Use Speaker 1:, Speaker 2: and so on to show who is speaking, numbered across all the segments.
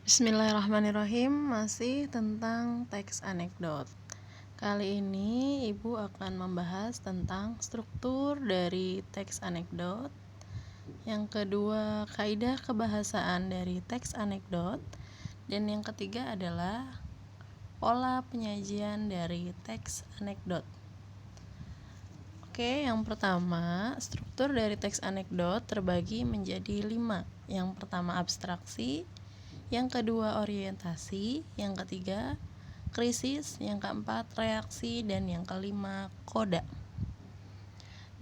Speaker 1: Bismillahirrahmanirrahim, masih tentang teks anekdot. Kali ini Ibu akan membahas tentang struktur dari teks anekdot. Yang kedua, kaidah kebahasaan dari teks anekdot. Dan yang ketiga adalah pola penyajian dari teks anekdot. Oke, yang pertama, struktur dari teks anekdot terbagi menjadi 5. Yang pertama abstraksi, yang kedua orientasi, yang ketiga krisis, yang keempat reaksi, dan yang kelima koda.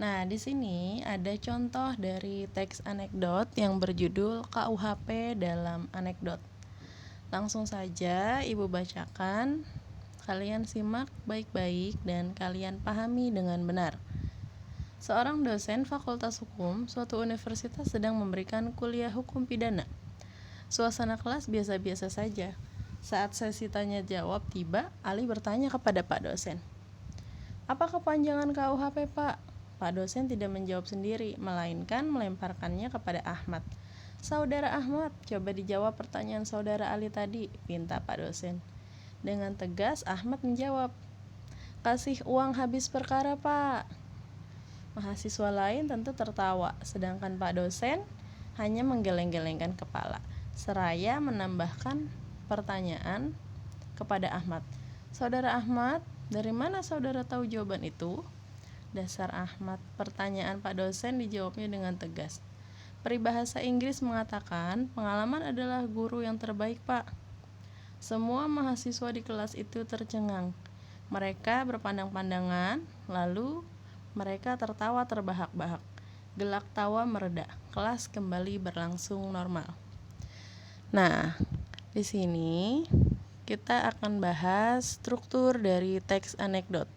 Speaker 1: Nah, di sini ada contoh dari teks anekdot yang berjudul KUHP dalam anekdot. Langsung saja Ibu bacakan, kalian simak baik-baik dan kalian pahami dengan benar. Seorang dosen Fakultas Hukum suatu universitas sedang memberikan kuliah hukum pidana. Suasana kelas biasa-biasa saja. Saat sesi tanya jawab tiba, Ali bertanya kepada Pak dosen, "Apa kepanjangan KUHP, Pak?" Pak dosen tidak menjawab sendiri, melainkan melemparkannya kepada Ahmad. "Saudara Ahmad, coba dijawab pertanyaan saudara Ali tadi," pinta Pak dosen. Dengan tegas Ahmad menjawab, "Kasih uang habis perkara, Pak." Mahasiswa lain tentu tertawa, sedangkan Pak dosen hanya menggeleng-gelengkan kepala, seraya menambahkan pertanyaan kepada Ahmad. "Saudara Ahmad, dari mana saudara tahu jawaban itu?" Dasar Ahmad, pertanyaan Pak dosen dijawabnya dengan tegas. "Peribahasa Inggris mengatakan, pengalaman adalah guru yang terbaik, Pak." Semua mahasiswa di kelas itu tercengang. Mereka berpandang-pandangan, lalu mereka tertawa terbahak-bahak. Gelak tawa mereda. Kelas kembali berlangsung normal. Nah, di sini kita akan bahas struktur dari teks anekdot.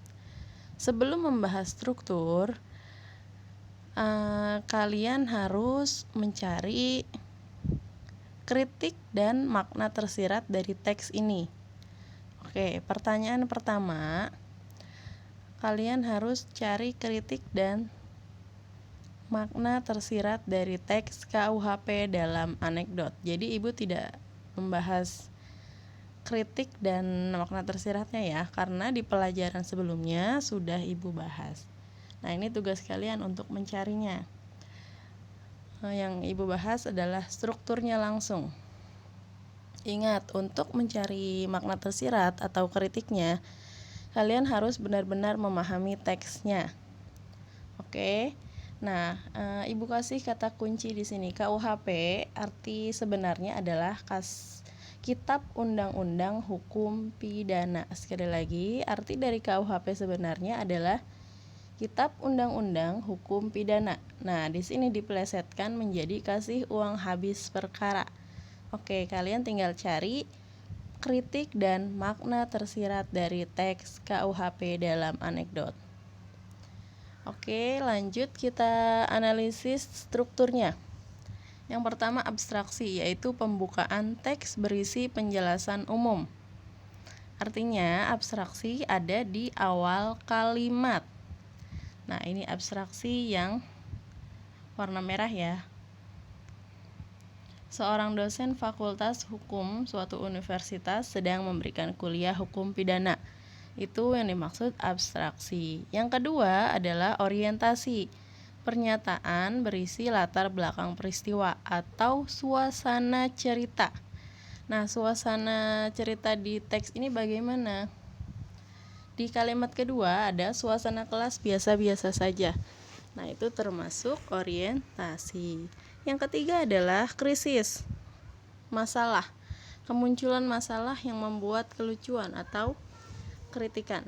Speaker 1: Sebelum membahas struktur, kalian harus mencari kritik dan makna tersirat dari teks ini. Oke, pertanyaan pertama, kalian harus cari kritik dan makna tersirat dari teks KUHP dalam anekdot. Jadi Ibu tidak membahas kritik dan makna tersiratnya ya, karena di pelajaran sebelumnya sudah Ibu bahas. Nah, ini tugas kalian untuk mencarinya. Yang Ibu bahas adalah strukturnya langsung. Ingat, untuk mencari makna tersirat atau kritiknya, kalian harus benar-benar memahami teksnya. Oke. Nah, Ibu kasih kata kunci di sini. KUHP arti sebenarnya adalah Kitab Undang-Undang Hukum Pidana. Sekali lagi, arti dari KUHP sebenarnya adalah Kitab Undang-Undang Hukum Pidana. Nah, di sini dipelesetkan menjadi kasih uang habis perkara. Oke, kalian tinggal cari kritik dan makna tersirat dari teks KUHP dalam anekdot. Oke, lanjut kita analisis strukturnya. Yang pertama abstraksi, yaitu pembukaan teks berisi penjelasan umum. Artinya abstraksi ada di awal kalimat. Nah, ini abstraksi yang warna merah ya. Seorang dosen Fakultas Hukum suatu universitas sedang memberikan kuliah hukum pidana. Itu yang dimaksud abstraksi. Yang kedua adalah orientasi. Pernyataan berisi latar belakang peristiwa atau suasana cerita. Nah, suasana cerita di teks ini bagaimana? Di kalimat kedua ada suasana kelas biasa-biasa saja. Nah, itu termasuk orientasi. Yang ketiga adalah krisis. Masalah. Kemunculan masalah yang membuat kelucuan atau kritikan.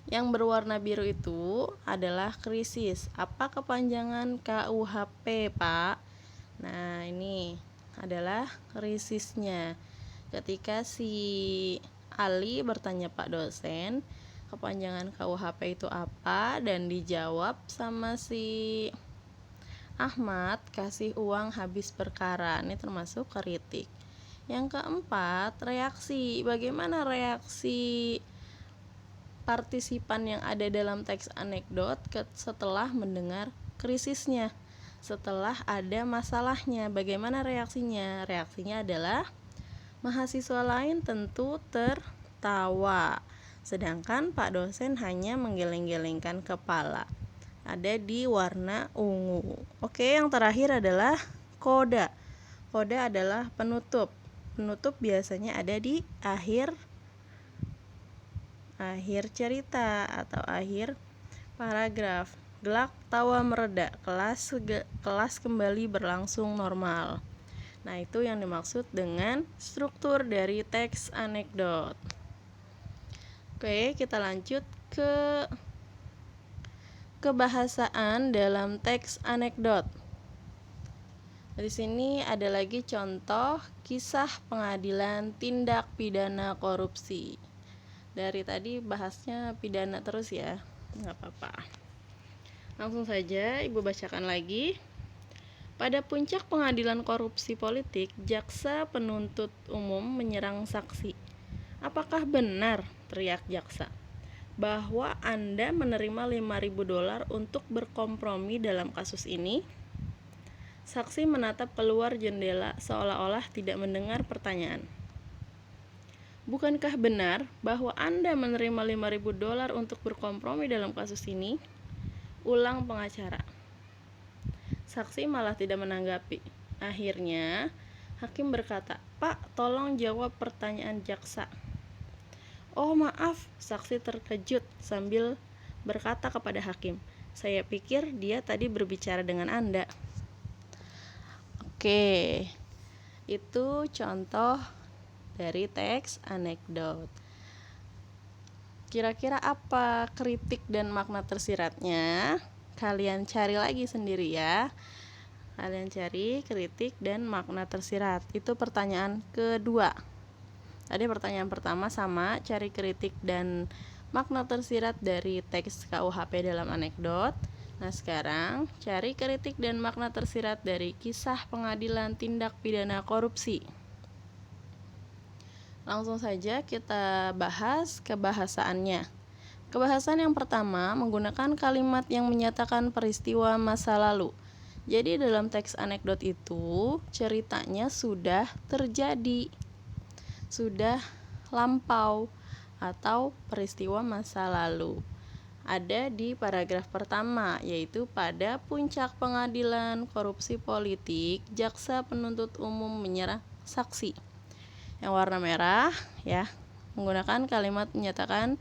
Speaker 1: Yang berwarna biru itu adalah krisis. Apa kepanjangan KUHP, Pak? Nah, ini adalah krisisnya. Ketika si Ali bertanya Pak dosen, kepanjangan KUHP itu apa? Dan dijawab sama si Ahmad, kasih uang habis perkara. Ini termasuk kritik. Yang keempat, reaksi. Bagaimana reaksi partisipan yang ada dalam teks anekdot setelah mendengar krisisnya? setelah ada masalahnya. Bagaimana reaksinya? Reaksinya adalah mahasiswa lain tentu tertawa, sedangkan Pak dosen hanya menggeleng-gelengkan kepala. Ada di warna ungu. Oke, yang terakhir adalah koda. Koda adalah penutup. Penutup biasanya ada di akhir cerita atau akhir paragraf. Gelak tawa mereda, kelas kembali berlangsung normal. Nah, itu yang dimaksud dengan struktur dari teks anekdot. Oke, kita lanjut ke kebahasaan dalam teks anekdot. Di sini ada lagi contoh kisah pengadilan tindak pidana korupsi. Dari tadi bahasnya pidana terus ya, nggak apa-apa. Langsung saja Ibu bacakan lagi. Pada puncak pengadilan korupsi politik, jaksa penuntut umum menyerang saksi. Apakah benar, teriak jaksa, bahwa Anda menerima $5.000 untuk berkompromi dalam kasus ini? Saksi menatap keluar jendela seolah-olah tidak mendengar pertanyaan. Bukankah benar bahwa Anda menerima $5.000 untuk berkompromi dalam kasus ini? Ulang pengacara. Saksi malah tidak menanggapi. Akhirnya, hakim berkata, "Pak, tolong jawab pertanyaan jaksa." "Oh, maaf," saksi terkejut sambil berkata kepada hakim, "Saya pikir dia tadi berbicara dengan Anda." Oke, itu contoh dari teks anekdot. Kira-kira apa kritik dan makna tersiratnya? Kalian cari lagi sendiri ya. Kalian cari kritik dan makna tersirat. Itu pertanyaan kedua. Tadi pertanyaan pertama sama, cari kritik dan makna tersirat dari teks KUHP dalam anekdot. Nah, sekarang cari kritik dan makna tersirat dari kisah pengadilan tindak pidana korupsi. Langsung saja kita bahas kebahasaannya. Kebahasaan yang pertama menggunakan kalimat yang menyatakan peristiwa masa lalu. Jadi dalam teks anekdot itu ceritanya sudah terjadi, sudah lampau atau peristiwa masa lalu. Ada di paragraf pertama, yaitu pada puncak pengadilan korupsi politik, jaksa penuntut umum menyerang saksi. Yang warna merah ya, menggunakan kalimat menyatakan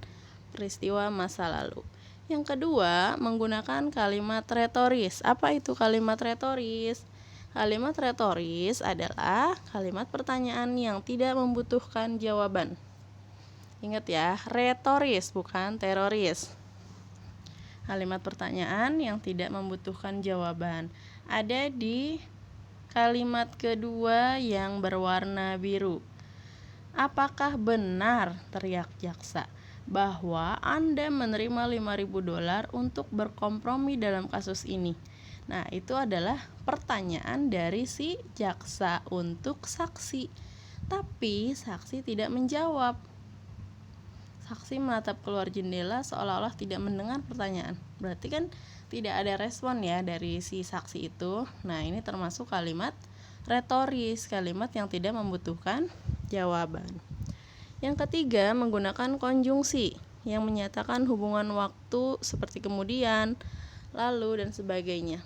Speaker 1: peristiwa masa lalu. Yang kedua, menggunakan kalimat retoris. Apa itu kalimat retoris? Kalimat retoris adalah kalimat pertanyaan yang tidak membutuhkan jawaban. Ingat ya, retoris bukan teroris. Kalimat pertanyaan yang tidak membutuhkan jawaban. Ada di kalimat kedua yang berwarna biru. Apakah benar, teriak jaksa, bahwa Anda menerima $5.000 untuk berkompromi dalam kasus ini? Nah, itu adalah pertanyaan dari si jaksa untuk saksi. Tapi saksi tidak menjawab. Saksi menatap keluar jendela seolah-olah tidak mendengar pertanyaan. Berarti kan tidak ada respon ya dari si saksi itu. Nah, ini termasuk kalimat retoris, kalimat yang tidak membutuhkan jawaban. Yang ketiga, menggunakan konjungsi yang menyatakan hubungan waktu seperti kemudian, lalu, dan sebagainya.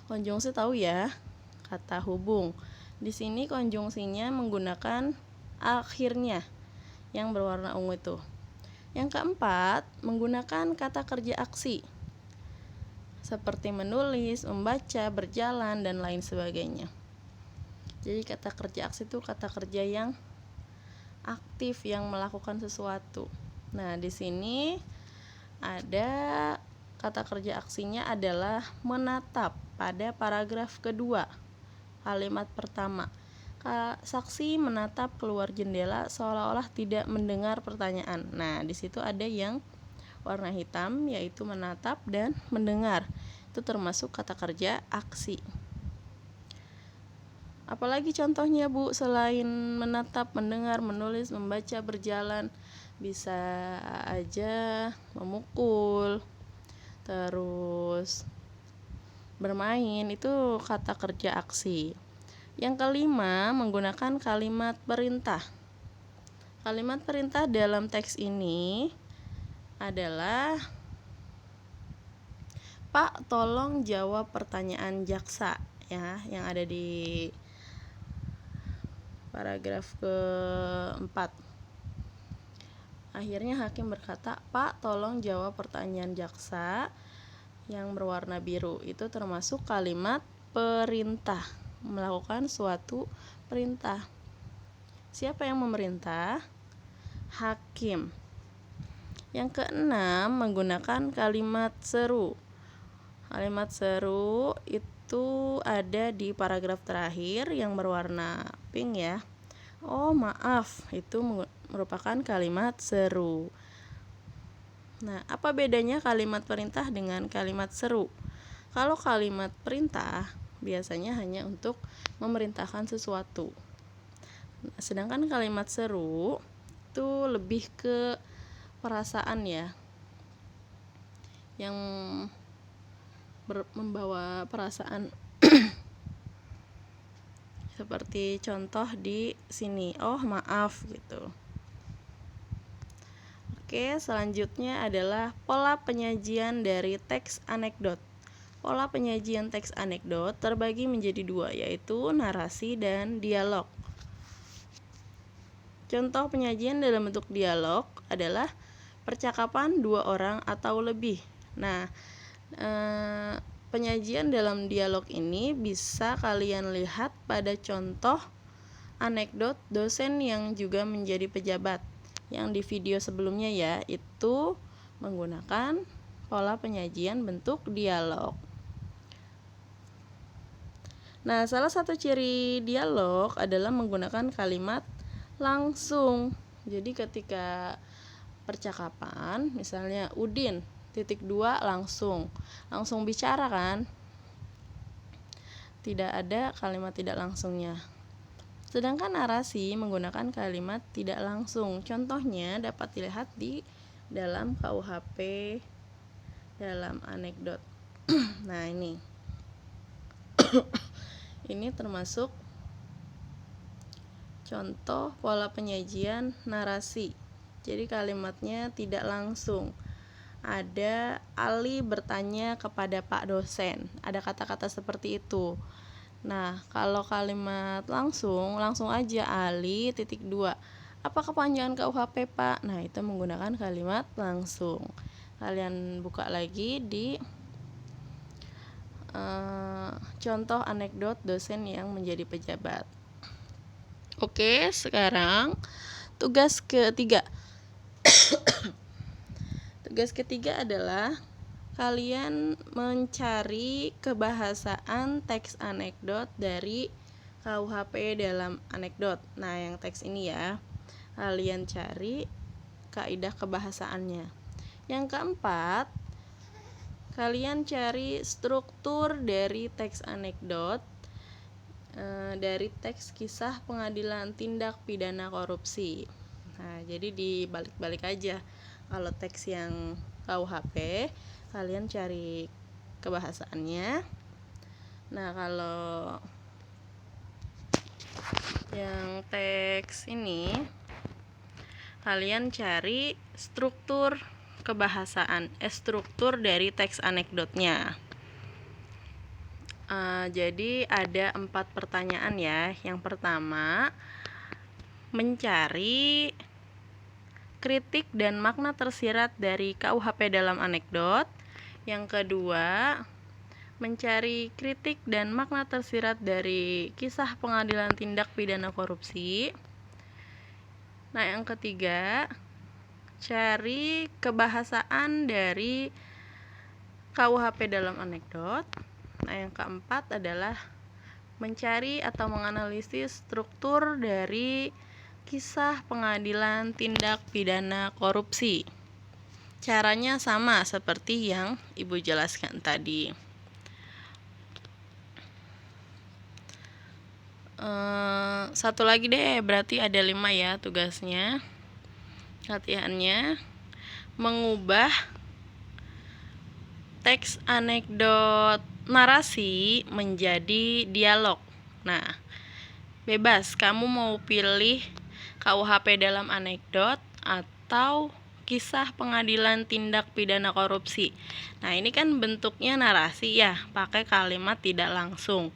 Speaker 1: Konjungsi tahu ya, kata hubung. Di sini konjungsinya menggunakan akhirnya yang berwarna ungu itu. Yang keempat, menggunakan kata kerja aksi seperti menulis, membaca, berjalan, dan lain sebagainya. Jadi kata kerja aksi itu kata kerja yang aktif, yang melakukan sesuatu. Nah, di sini ada kata kerja aksinya adalah menatap pada paragraf kedua, kalimat pertama. Saksi menatap keluar jendela seolah-olah tidak mendengar pertanyaan. Nah, di situ ada yang warna hitam, yaitu menatap dan mendengar. Itu termasuk kata kerja aksi. Apalagi contohnya, Bu, selain menatap, mendengar, menulis, membaca, berjalan? Bisa aja memukul, terus bermain, itu kata kerja aksi. Yang kelima, menggunakan kalimat perintah. Kalimat perintah dalam teks ini adalah, Pak, tolong jawab pertanyaan jaksa, ya, yang ada di paragraf keempat. Akhirnya hakim berkata, Pak, tolong jawab pertanyaan jaksa yang berwarna biru. Itu termasuk kalimat perintah, melakukan suatu perintah. Siapa yang memerintah? Hakim. Yang keenam, menggunakan kalimat seru. Kalimat seru itu ada di paragraf terakhir yang berwarna pink, ya. Oh, maaf, itu merupakan kalimat seru. Nah, apa bedanya kalimat perintah dengan kalimat seru? Kalau kalimat perintah biasanya hanya untuk memerintahkan sesuatu. Sedangkan kalimat seru itu lebih ke perasaan, ya, yang membawa perasaan. Seperti contoh di sini, oh maaf, gitu. Oke, selanjutnya adalah pola penyajian dari teks anekdot. Pola penyajian teks anekdot terbagi menjadi dua, yaitu narasi dan dialog. Contoh penyajian dalam bentuk dialog adalah percakapan dua orang atau lebih. Nah, penyajian dalam dialog ini bisa kalian lihat pada contoh anekdot dosen yang juga menjadi pejabat yang di video sebelumnya, ya, itu menggunakan pola penyajian bentuk dialog. Nah, salah satu ciri dialog adalah menggunakan kalimat langsung. Jadi ketika percakapan, misalnya Udin, titik 2 langsung bicara, kan, tidak ada kalimat tidak langsungnya. Sedangkan narasi menggunakan kalimat tidak langsung. Contohnya dapat dilihat di dalam KUHP dalam anekdot. Nah, ini ini termasuk contoh pola penyajian narasi. Jadi kalimatnya tidak langsung. Ada Ali bertanya kepada Pak dosen. Ada kata-kata seperti itu. Nah, kalau kalimat langsung aja Ali titik 2. Apa kepanjangan KUHP, Pak? Nah, itu menggunakan kalimat langsung. Kalian buka lagi di contoh anekdot dosen yang menjadi pejabat. Oke, sekarang tugas ketiga. Tugas ketiga adalah kalian mencari kebahasaan teks anekdot dari KUHP dalam anekdot. Nah, yang teks ini, ya, kalian cari kaidah kebahasaannya. Yang keempat, kalian cari struktur dari teks anekdot dari teks kisah pengadilan tindak pidana korupsi. Nah, jadi dibalik-balik aja. Kalau teks yang KUHP, kalian cari kebahasaannya. Nah, kalau yang teks ini, kalian cari struktur kebahasaan, struktur dari teks anekdotnya. Jadi ada 4 pertanyaan, ya. Yang pertama, mencari kritik dan makna tersirat dari KUHP dalam anekdot. Yang kedua, mencari kritik dan makna tersirat dari kisah pengadilan tindak pidana korupsi. Nah, yang ketiga, cari kebahasaan dari KUHP dalam anekdot. Nah, yang keempat adalah mencari atau menganalisis struktur dari kisah pengadilan tindak pidana korupsi. Caranya sama seperti yang Ibu jelaskan tadi. Satu lagi deh, berarti ada 5, ya, tugasnya. Latihannya mengubah teks anekdot narasi menjadi dialog. Nah, bebas, kamu mau pilih KUHP dalam anekdot atau kisah pengadilan tindak pidana korupsi. Nah, ini kan bentuknya narasi ya, pakai kalimat tidak langsung.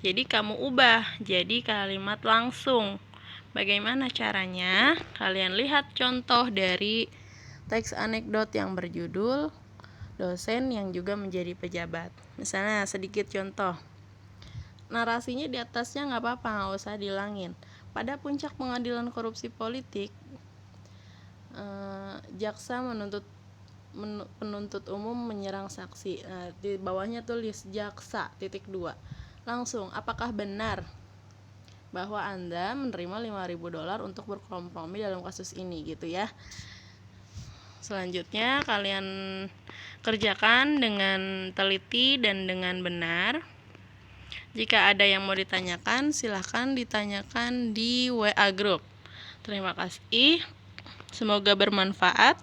Speaker 1: Jadi kamu ubah jadi kalimat langsung. Bagaimana caranya? Kalian lihat contoh dari teks anekdot yang berjudul Dosen yang juga menjadi pejabat. Misalnya sedikit contoh. Narasinya di atasnya nggak apa-apa, nggak usah dilangin. Pada puncak pengadilan korupsi politik, jaksa penuntut umum menyerang saksi. Nah, di bawahnya tulis jaksa (2). Langsung, apakah benar bahwa Anda menerima $5.000 untuk berkompromi dalam kasus ini, gitu ya. Selanjutnya kalian kerjakan dengan teliti dan dengan benar. Jika ada yang mau ditanyakan, silahkan ditanyakan di WA Group. Terima kasih. Semoga bermanfaat.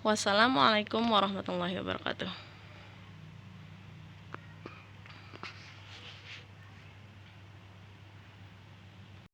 Speaker 1: Wassalamualaikum warahmatullahi wabarakatuh.